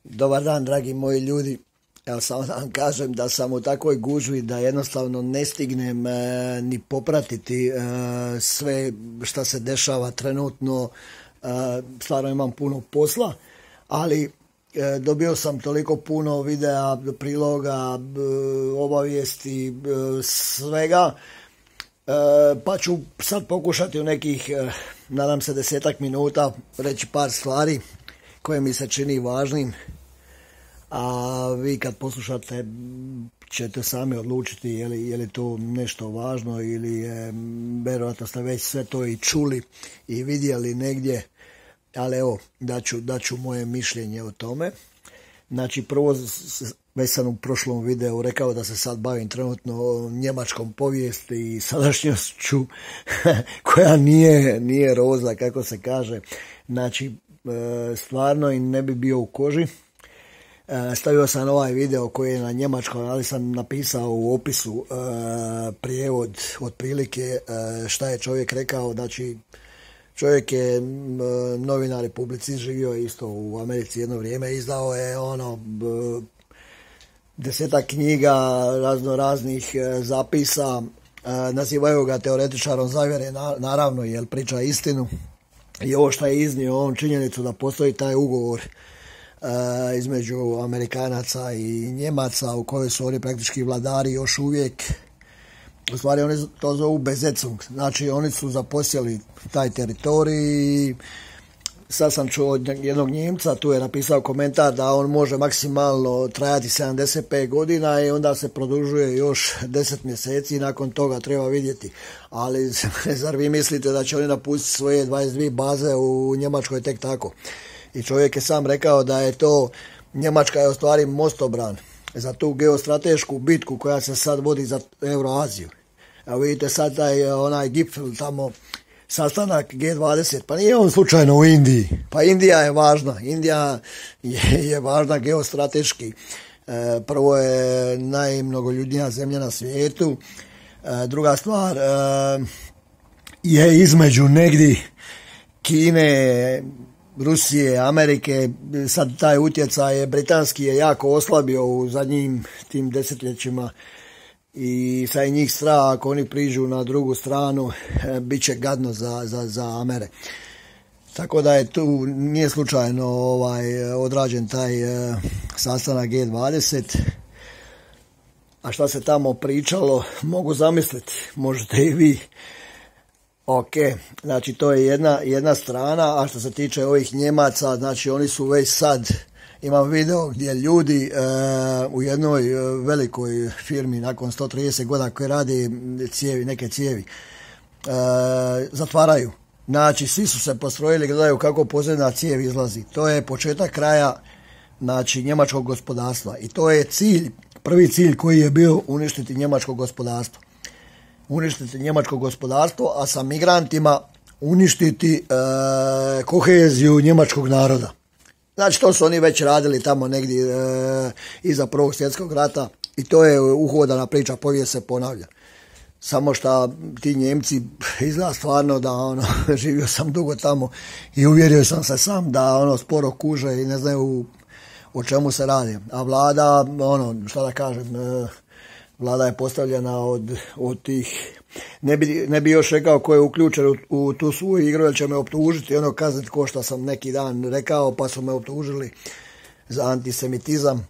Dobar dan, dragi moji ljudi. Evo samo da vam kažem da sam u takvoj gužvi da jednostavno ne stignem ni popratiti sve što se dešava trenutno. Stvarno imam puno posla, ali dobio sam toliko puno videa, priloga, obavijesti, svega. Pa ću sad pokušati u nekih, nadam se, 10 minuta reći par stvari koje mi se čini važnim, a vi kad poslušate ćete sami odlučiti je li to nešto važno ili vjerojatno ste već sve to i čuli i vidjeli negdje, ali evo daću moje mišljenje o tome. Znači, prvo, već sam u prošlom videu rekao da se sad bavim trenutno njemačkom povijesti i sadašnjošću koja nije roza, kako se kaže. Znači, stvarno i ne bi bio u koži. Stavio sam ovaj video koji je na njemačkom, ali sam napisao u opisu prijevod otprilike šta je čovjek rekao. Znači, čovjek je novinar i publicist, živio je isto u Americi jedno vrijeme, izdao je 10 knjiga, raznih zapisa, nazivaju ga teoretičarom zavjere, naravno, jer priča istinu. I ovo što je iznio, on činjenicu da postoji taj ugovor između Amerikanaca i Njemaca u kojoj su oni praktički vladari još uvijek. U stvari oni to zovu Besetzung, znači oni su zaposjeli taj teritorij. Sad sam čuo od jednog Njemca, tu je napisao komentar da on može maksimalno trajati 75 godina i onda se produžuje još 10 mjeseci i nakon toga treba vidjeti. Ali zar vi mislite da će oni napustiti svoje 22 baze u Njemačkoj tek tako? I čovjek je sam rekao da je to, Njemačka je u stvari mostobran za tu geostratešku bitku koja se sad vodi za Euroaziju. Evo vidite sad onaj Gipfel tamo, sastanak G20, pa nije on slučajno u Indiji. Pa Indija je važna, Indija je važna geostrateški. Prvo je najmnogoljudnija zemlja na svijetu. Druga stvar je između negdje Kine, Rusije, Amerike. Sad taj utjecaj britanski je jako oslabio u zadnjim tim desetljećima i sad je njih strah, ako oni priđu na drugu stranu, bit će gadno za Amere. Tako da je tu, nije slučajno odrađen taj sastanak G20. A šta se tamo pričalo, mogu zamisliti, možete i vi. Ok, znači to je jedna strana, a što se tiče ovih Njemaca, znači oni su već sad, imam video gdje ljudi u jednoj velikoj firmi nakon 130 godina koji radi neke cijevi, zatvaraju. Znači svi su se postrojili, gledaju kako podzemna cijev izlazi. To je početak kraja, znači, njemačkog gospodarstva i to je cilj, prvi cilj koji je bio uništiti njemačko gospodarstvo. Uništiti njemačko gospodarstvo, a sa migrantima uništiti koheziju njemačkog naroda. Znači to su oni već radili tamo negdje iza Prvog svjetskog rata i to je uhodana priča, povijest se ponavlja. Samo što ti Njemci izgleda stvarno da živio sam dugo tamo i uvjerio sam se sam da sporo kuže i ne znaju o čemu se radi. A vlada, šta da kažem, vlada je postavljena od tih, ne bi još rekao ko je uključen u tu svoju igru, jer će me optužiti kazniti ko što sam neki dan rekao, pa su me optužili za antisemitizam.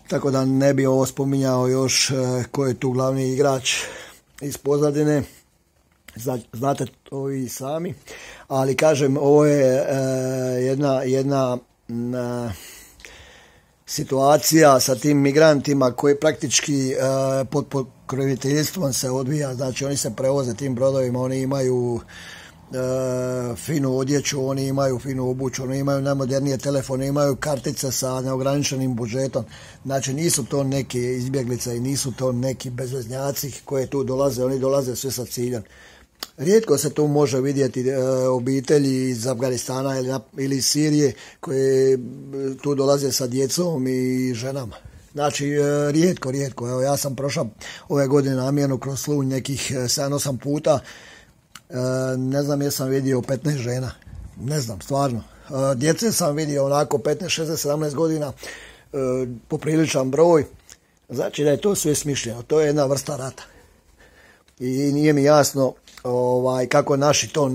Tako da ne bi ovo spominjao još ko je tu glavni igrač iz pozadine. Znate to i sami. Ali kažem, ovo je jedna situacija sa tim migrantima koji praktički pod pokroviteljstvom se odvija. Znači oni se prevoze tim brodovima, oni imaju finu odjeću, oni imaju finu obuću, oni imaju najmodernije telefone, imaju kartice sa neograničenim budžetom. Znači nisu to neke izbjeglice i nisu to neki bezveznjaci koje tu dolaze, oni dolaze sve sa ciljem. Rijetko se tu može vidjeti obitelji iz Afganistana ili iz Sirije koje tu dolaze sa djecom i ženama. Znači, rijetko. Evo, ja sam prošao ove godine namjerno kroz Slunj nekih 7-8 puta. Ne znam jesam vidio 15 žena. Ne znam, stvarno. Djece sam vidio onako 15, 16, 17 godina, popriličan broj. Znači da je to sve smišljeno. To je jedna vrsta rata. I nije mi jasno kako naši to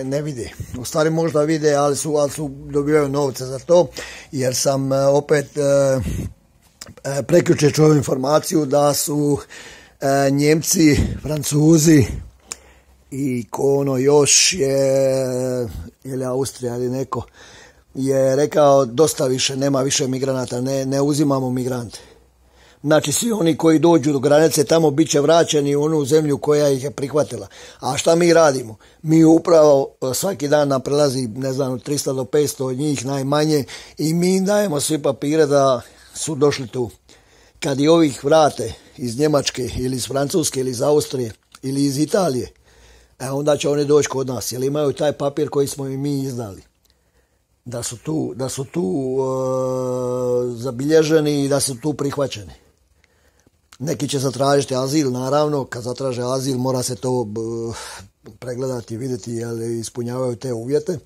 ne vide. U stvari možda vide, ali su dobivaju novce za to, jer sam opet prekjučer čuo informaciju da su Njemci, Francuzi i ko još je Austrija ili neko je rekao dosta više, nema više migranata, ne uzimamo migrante. Znači svi oni koji dođu do granice tamo bit će vraćeni u onu zemlju koja ih je prihvatila. A šta mi radimo? Mi upravo svaki dan nam prelazi, ne znam, 300 do 500 od njih najmanje i mi dajemo svi papire da su došli tu. Kad i ovih vrate iz Njemačke ili iz Francuske ili iz Austrije ili iz Italije, onda će oni doći kod nas jer imaju taj papir koji smo im mi izdali. Da su tu zabilježeni i da su tu prihvaćeni. Neki će zatražiti azil, naravno, kad zatraže azil mora se to pregledati i vidjeti jel ispunjavaju te uvjete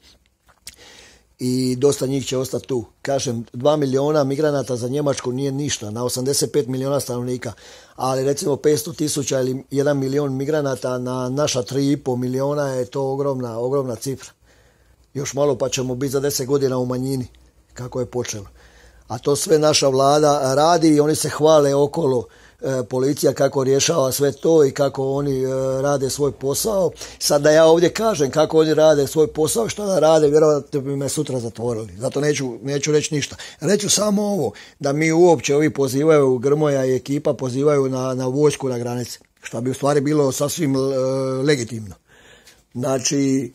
i dosta njih će ostati tu. Kažem, 2 miliona migranata za Njemačku nije ništa, na 85 miliona stanovnika, ali recimo 500.000 ili 1 milion migranata na naša 3,5 miliona je to ogromna cifra. Još malo pa ćemo biti za 10 godina u manjini, kako je počelo. A to sve naša vlada radi i oni se hvale okolo, policija kako rješava sve to i kako oni rade svoj posao. Sad da ja ovdje kažem kako oni rade svoj posao, što da rade, vjerojatno bi me sutra zatvorili. Zato neću reći ništa. Reću samo ovo, da mi uopće ovi pozivaju, Grmoja i ekipa pozivaju na vojsku na granici, što bi u stvari bilo sasvim legitimno. Znači,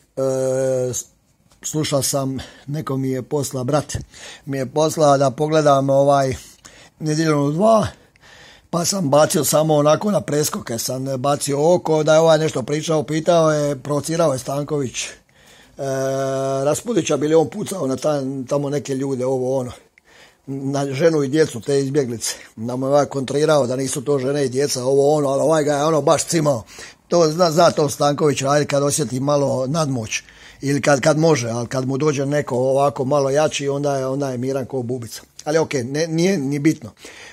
slušao sam, neko mi je posla, brat mi je posla da pogledam Nedjeljom u 2, pa sam bacio samo onako na preskoke, sam bacio oko, da je ovaj nešto pričao, pitao je, provocirao je Stanković Raspudića, bili on pucao na tamo neke ljude, na ženu i djecu, te izbjeglice. Da mu je ovaj kontrirao da nisu to žene i djeca, ali ovaj ga je baš cimao. To zna to Stanković raditi kad osjeti malo nadmoć. Ili kad može, ali kad mu dođe neko ovako malo jači, onda je miran ko bubica. Ali nije ni bitno.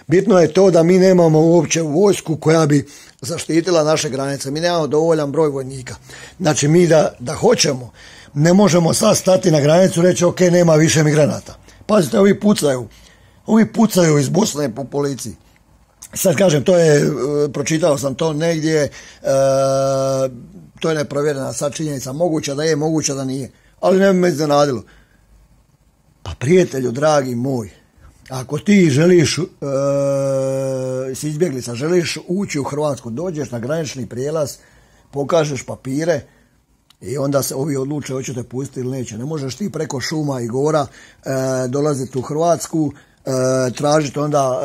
Bitno je to da mi nemamo uopće vojsku koja bi zaštitila naše granice. Mi nemamo dovoljan broj vojnika. Znači mi da hoćemo, ne možemo sad stati na granicu i reći nema više migranata. Pazite, ovi pucaju iz Bosne po policiji. Sad kažem, pročitao sam to negdje, to je neprovjerena sad činjenica, moguće da je, moguće da nije, ali ne bi me iznenadilo. Pa prijatelju, dragi moj, ako ti želiš, si izbjeglica, želiš ući u Hrvatsku, dođeš na granični prijelaz, pokažeš papire i onda se ovi odluče hoće te pustiti ili neće. Ne možeš ti preko šuma i gora dolaziti u Hrvatsku, tražiti onda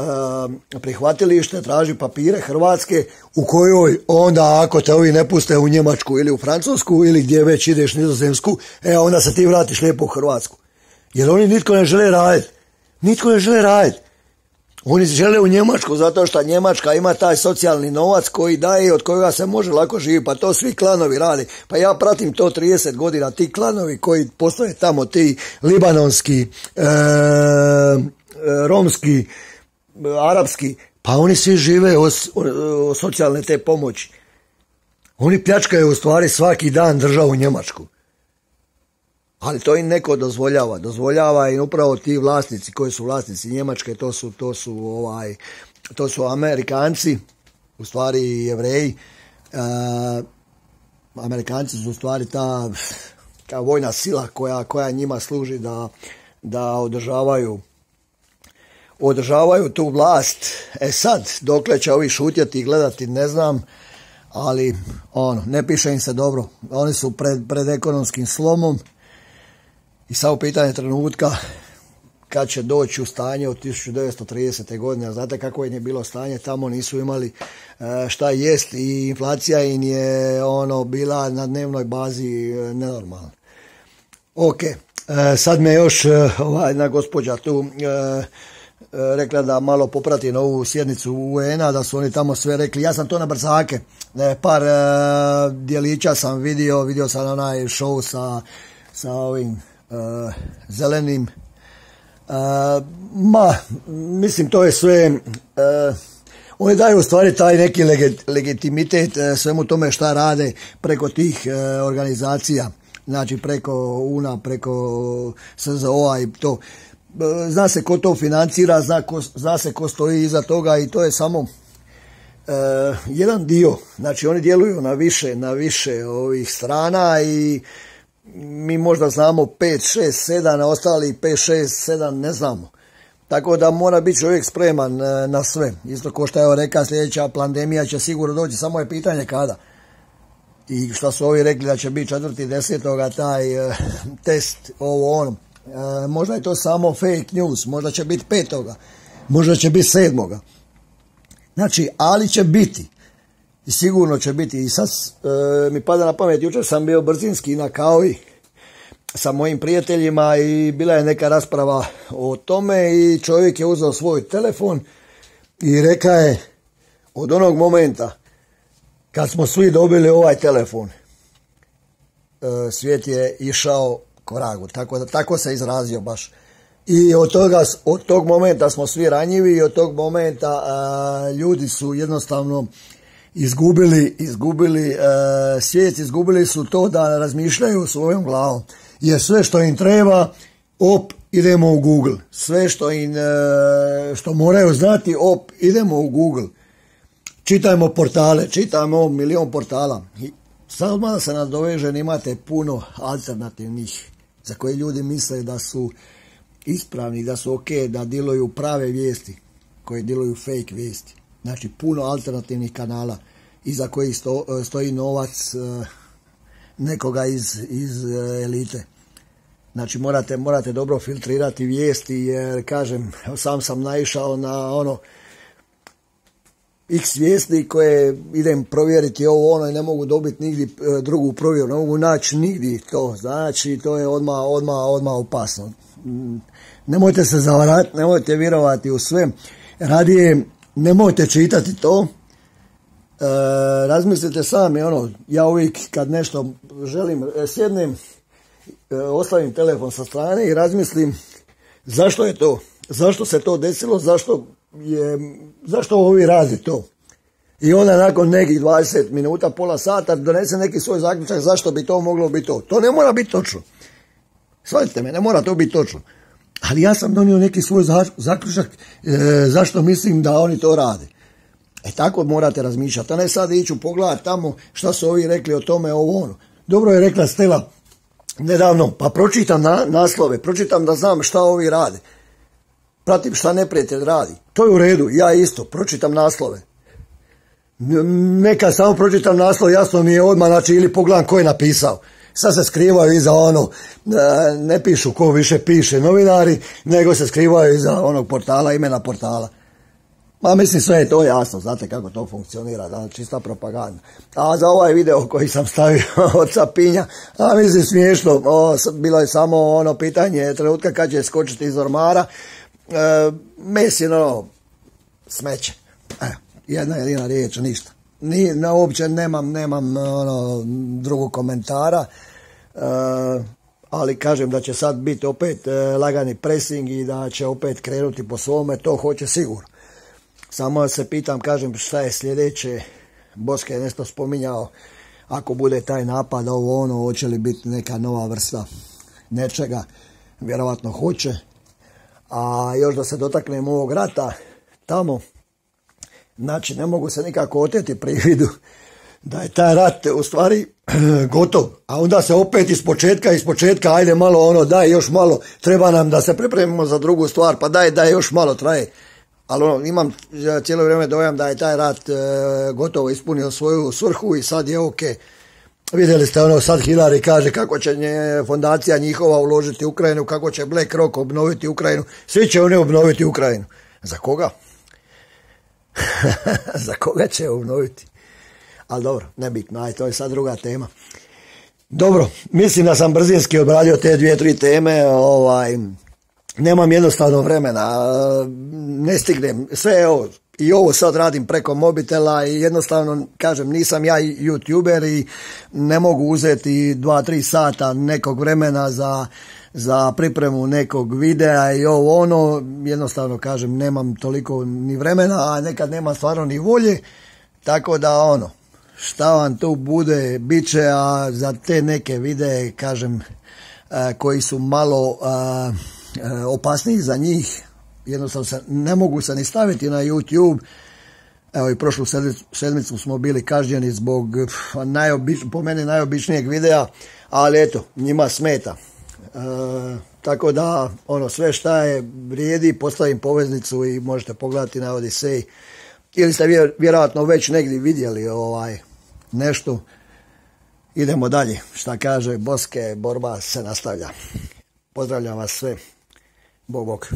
prihvatilište, traži papire Hrvatske u kojoj onda ako te ovi ne puste u Njemačku ili u Francusku ili gdje već ideš Nizozemsku, onda se ti vratiš lijepo u Hrvatsku. Jer oni nitko ne žele raditi. Oni žele u Njemačku zato što Njemačka ima taj socijalni novac koji daje i od kojega se može lako živjeti. Pa to svi klanovi rade. Pa ja pratim to 30 godina. Ti klanovi koji postoje tamo, ti libanonski, romski, arapski, pa oni svi žive od socijalne te pomoći. Oni pljačkaju u stvari svaki dan državu Njemačku. Ali to im neko dozvoljava. Dozvoljava im upravo ti vlasnici koji su vlasnici Njemačke, to su Amerikanci, u stvari Jevreji. Amerikanci su u stvari ta vojna sila koja njima služi da održavaju tu vlast. Sad, dokle će ovi šutjeti i gledati, ne znam, ali ne piše im se dobro. Oni su pred ekonomskim slomom i samo pitanje trenutka kad će doći u stanje od 1930. godine. Znate kako im je bilo stanje, tamo nisu imali šta jest i inflacija im je bila na dnevnoj bazi nenormalna. Sad me još jedna gospođa tu rekla da malo poprati na ovu sjednicu UN-a, da su oni tamo sve rekli. Ja sam to na brzake, par dijelića sam vidio sam onaj show sa ovim zelenim. Mislim to je sve, oni daju u stvari taj neki legitimitet svemu tome šta rade preko tih organizacija, znači preko UNA, preko SZO-a i to. Zna se ko to financira, zna se ko stoji iza toga i to je samo jedan dio. Znači oni djeluju na više ovih strana i mi možda znamo 5, 6, 7, a ostali 5, 6, 7 ne znamo. Tako da mora biti čovjek spreman na sve. Isto ko što je rekao, sljedeća pandemija će sigurno doći, samo je pitanje kada. I što su ovi rekli da će biti 4.10. taj test, ovo ono. Možda je to samo fake news, možda će biti 5. možda će biti 7. Znači, ali će biti. I sigurno će biti. I sad mi pada na pamet, jučer sam bio brzinski na kavi sa mojim prijateljima i bila je neka rasprava o tome i čovjek je uzeo svoj telefon i rekao je od onog momenta kad smo svi dobili ovaj telefon, svijet je išao koragu. Tako se izrazio baš. I od tog momenta smo svi ranjivi i od tog momenta ljudi su jednostavno izgubili svijet, izgubili su to da razmišljaju svojom glavom. Jer sve što im treba, idemo u Google. Sve što moraju znati, idemo u Google. Čitajmo portale, čitamo milion portala. I sad odmah da se nadovežem, imate puno alternativnih za koje ljudi misle da su ispravni, da su ok, da diluju prave vijesti, koje diluju fake vijesti. Znači puno alternativnih kanala iza kojih stoji novac nekoga iz elite. Znači morate dobro filtrirati vijesti jer kažem, sam sam naišao na ono x vijesti koje idem provjeriti ovo ono i ne mogu dobiti nigdje drugu provjeru, ne mogu naći nigdje to. Znači to je odmah opasno. Nemojte se zavarati, nemojte vjerovati u sve. Radije nemojte čitati to. Razmislite sami, ja uvijek kad nešto želim, sjednem, ostavim telefon sa strane i razmislim zašto je to, zašto se to desilo, zašto ovi radi to. I onda nakon nekih 20 minuta, pola sata donese neki svoj zaključak zašto bi to moglo biti to. To ne mora biti točno. Shvatite me, ne mora to biti točno. Ali ja sam donio neki svoj zaključak zašto mislim da oni to rade. Tako morate razmišljati, a ne sad iću pogledati tamo šta su ovi rekli o tome, ovo ono. Dobro je rekla Stela nedavno, pa pročitam naslove, pročitam da znam šta ovi rade. Pratim šta neprijatelj radi. To je u redu, ja isto, pročitam naslove. Neka samo pročitam naslov, jasno mi je odmah, znači ili pogledam ko je napisao. Sad se skrivaju iza ne pišu ko više piše novinari, nego se skrivaju iza onog portala, imena portala. Ma mislim sve je to jasno, znate kako to funkcionira, da, čista propaganda. A za ovaj video koji sam stavio od Sapinja, mislim smiješno, bilo je samo pitanje trenutka kad će skočiti iz ormara, mislim smeće. Jedna jedina riječ, ništa. Uopće nemam drugog komentara, ali kažem da će sad biti opet lagani pressing i da će opet krenuti po svome, to hoće sigurno. Samo se pitam, kažem, šta je sljedeće. Boske je nešto spominjao, ako bude taj napad, hoće li biti neka nova vrsta nečega, vjerovatno hoće. A još da se dotaknem ovog rata tamo, znači ne mogu se nikako oteti prividu da je taj rat u stvari gotov, a onda se opet iz početka, ajde malo daj još malo, treba nam da se pripremimo za drugu stvar, pa daj još malo traje. Ali imam cijelo vrijeme dojam da je taj rat gotovo ispunio svoju svrhu i sad je ok. Vidjeli ste sad Hillary kaže kako će fondacija njihova uložiti u Ukrajinu, kako će BlackRock obnoviti Ukrajinu. Svi će oni obnoviti Ukrajinu. Za koga? Za koga će obnoviti? Ali dobro, nebitno, to je sad druga tema. Dobro, mislim da sam brzinski obradio te 2-3 teme, nemam jednostavno vremena, ne stignem, sve i ovo sad radim preko mobitela i jednostavno, kažem, nisam ja youtuber i ne mogu uzeti 2-3 sata nekog vremena za za pripremu nekog videa i ovo ono, jednostavno kažem nemam toliko ni vremena, a nekad nemam stvarno ni volje, tako da ono, šta vam tu bude, bit će, a za te neke videe, kažem, koji su malo opasniji za njih, jednostavno ne mogu se ni staviti na YouTube. Evo i prošlu sedmicu smo bili kažnjeni zbog po meni najobičnijeg videa, ali eto, njima smeta. Tako da, ono, sve šta je vrijedi, postavim poveznicu i možete pogledati na Odisej. Ili ste vjerojatno već negdje vidjeli nešto. Idemo dalje. Šta kaže Boske, borba se nastavlja. Pozdravljam vas sve. Bog, bog.